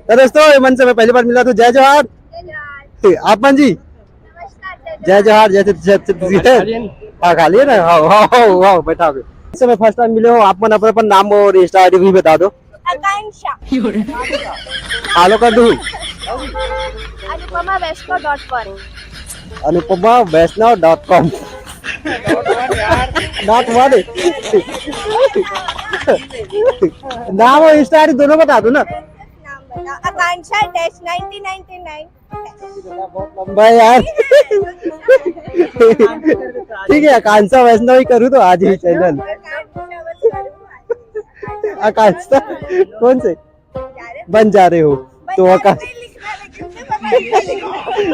तो दोस्तों मन से मैं पहली बार मिला तो जय जोहार। आपन जी जय जोहार। जय हाँ खा लिए ना। हाँ बैठा इससे मैं फर्स्ट टाइम मिले हो। आप मन अपना नाम और इंस्टा आईडी भी बता दो। आकांक्षा। फॉलो कर दूँ। anupamaveshko.com anupamaveshko.com नाम और इंस्टा आईडी दोनों बता दो ना। आकांक्षा -1999 लंबा यार। ठीक है आकांक्षा वैष्णव ही करूँ तो आज ही चैनल आकांक्षा कौन से बन जा रहे हो तो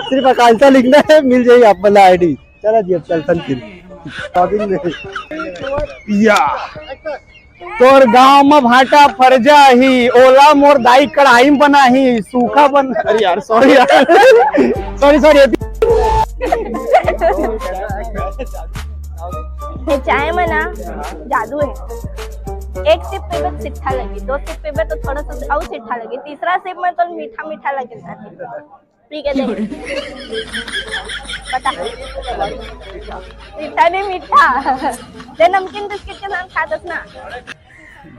सिर्फ आकांक्षा लिखना है मिल जाएगी आप वाला आईडी। चला जी अब चलते फिर या तोर गांव में भाटा फरजा ही ओला मोर दाई कढ़ाई बना ही सूखा बन। अरे यार सॉरी सॉरी चाय में ना जादू है। एक सिप पे बस सिट्ठा लगी, दो सिप पे तो थोड़ा सा और सिट्ठा लगी, तीसरा सिप में तो मीठा मीठा लगे। ठीक है देख पता मीठा नहीं मीठा दे नमकीन बिस्किट के साथ खा दस ना।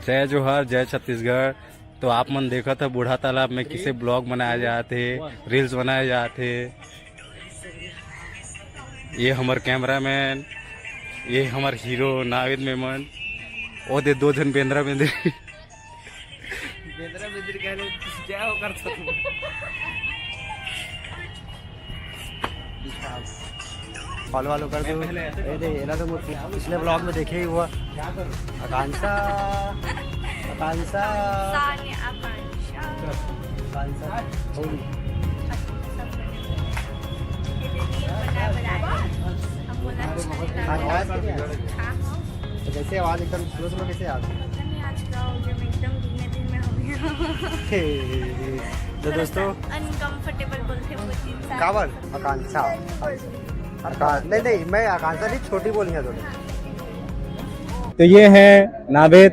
जय जोहार जय छत्तीसगढ़। तो आप मन देखा था बूढ़ा तालाब में किसे ब्लॉग बनाए जाते रील्स बनाए जाते। ये हमार कैमरामैन ये हमार हीरो नाविद मेमन ओ दे दो जन बेंद्रा बेंद्री क्या होकर फॉलो वालो कर दो। ये तो पिछले ब्लॉग में देखे ही हुआ। आकांक्षा कैसे आवाज एकदम स्लो कैसे आ तो दोस्तों अनकंफर्टेबल बोलते कावर आकांक्षा नहीं मैं आकांक्षा नहीं छोटी बोली है दोनों। तो ये है नावेद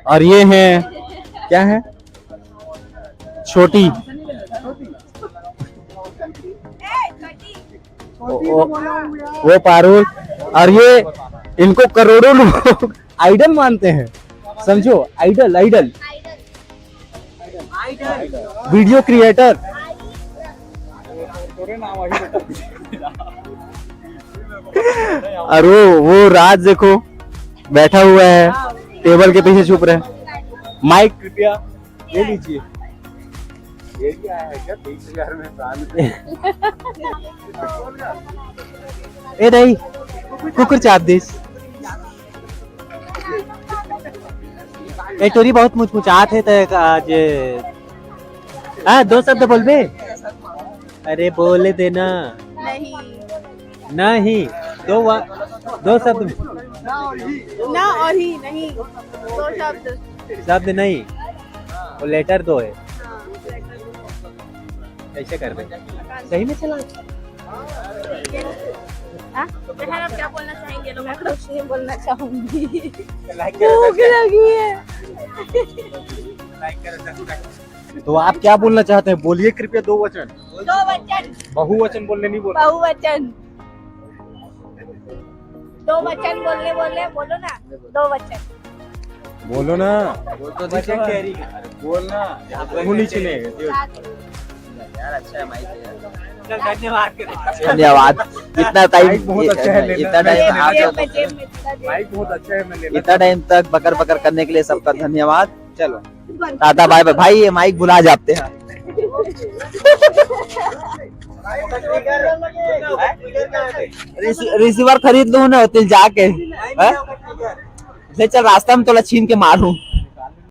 और ये है क्या है छोटी वो पारुल और ये इनको करोड़ों लोग आइडल मानते हैं। समझो आइडल आइडल वीडियो क्रिएटर। और वो राज देखो बैठा हुआ है टेबल के पीछे छुप रहे। माइक कृपया ले लीजिए। ये क्या है क्या 20,000 में ए नहीं कुकुर चाप दिस ए टोरी बहुत मुचमुचात है तो आज दो शब्द बोल बे। अरे बोले देना नहीं दो शब्द ना और ही नहीं दो शब्द नहीं वो लेटर दो है। कैसे कर रहे सही में चला। आप क्या बोलना चाहेंगे लोग? मैं कुछ नहीं बोलना चाहूंगी। भूख लगी है। तो आप क्या बोलना चाहते हैं बोलिए कृपया। दो वचन बहुवचन बोलने नहीं बोल बहुवचन दो वचन बोलने बोलो ना दो वचन बोलो ना। बोलना यार अच्छा है धन्यवाद। इतना टाइम बहुत अच्छा है। इतना टाइम तक बकर करने के लिए सबका धन्यवाद। चलो टाटा बाय बाय। भाई ये माइक भुला जाते हैं। रिसीवर खरीद लूं ना तिल जाके चल रास्ता में तो छीन के मारूं।